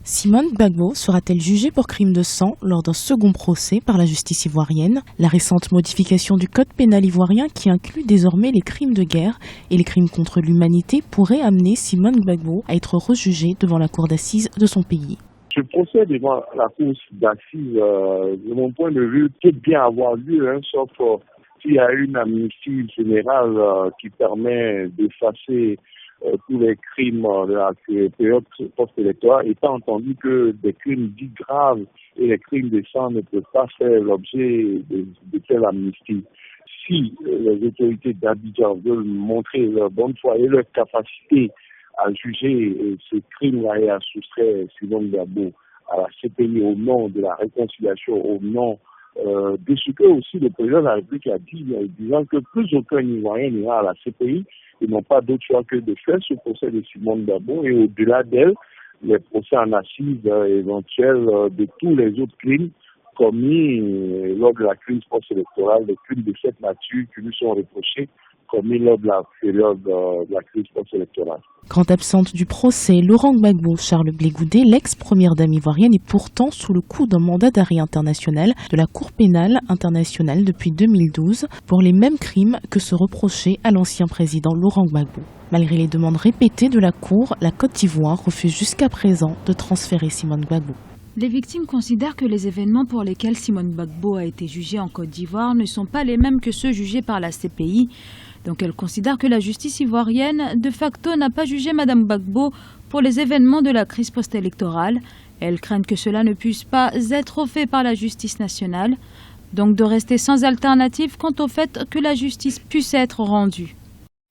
Simone Gbagbo sera-t-elle jugée pour crime de sang lors d'un second procès par la justice ivoirienne? La récente modification du code pénal ivoirien qui inclut désormais les crimes de guerre et les crimes contre l'humanité pourrait amener Simone Gbagbo à être rejugée devant la cour d'assises de son pays. Ce procès devant la cour d'assises, de mon point de vue, peut bien avoir lieu, sauf s'il y a une amnistie générale qui permet d'effacer tous les crimes de la période post-électorale, étant entendu que des crimes dits graves et les crimes de sang ne peuvent pas faire l'objet de telle amnistie. Si les autorités d'Abidjan veulent montrer leur bonne foi et leur capacité à juger ces crimes-là et à soustraire Simone Gbagbo à la CPI au nom de la réconciliation, au nom de ce que aussi le président de la République a dit, disant que plus aucun Ivoirien n'ira à la CPI, ils n'ont pas d'autre choix que de faire ce procès de Simone Gbagbo et au-delà d'elle, les procès en assises éventuels de tous les autres crimes commis lors de la crise post-électorale, des crimes de cette nature qui lui sont reprochés commis lors de la période de la crise post-électorale. Grande absente du procès, Laurent Gbagbo, Charles Blé Goudé, l'ex-première dame ivoirienne, est pourtant sous le coup d'un mandat d'arrêt international de la Cour pénale internationale depuis 2012 pour les mêmes crimes que se reprochait à l'ancien président Laurent Gbagbo. Malgré les demandes répétées de la Cour, la Côte d'Ivoire refuse jusqu'à présent de transférer Simone Gbagbo. Les victimes considèrent que les événements pour lesquels Simone Gbagbo a été jugée en Côte d'Ivoire ne sont pas les mêmes que ceux jugés par la CPI. Donc elles considèrent que la justice ivoirienne, de facto, n'a pas jugé Mme Gbagbo pour les événements de la crise post-électorale. Elles craignent que cela ne puisse pas être fait par la justice nationale, donc de rester sans alternative quant au fait que la justice puisse être rendue.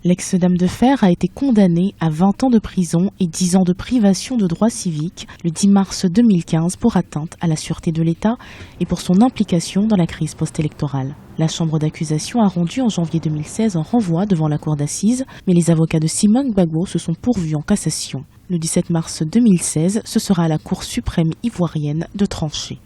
L'ex-dame de fer a été condamnée à 20 ans de prison et 10 ans de privation de droits civiques le 10 mars 2015 pour atteinte à la sûreté de l'État et pour son implication dans la crise post-électorale. La chambre d'accusation a rendu en janvier 2016 un renvoi devant la cour d'assises, mais les avocats de Simone Gbagbo se sont pourvus en cassation. Le 17 mars 2016, ce sera à la Cour suprême ivoirienne de trancher.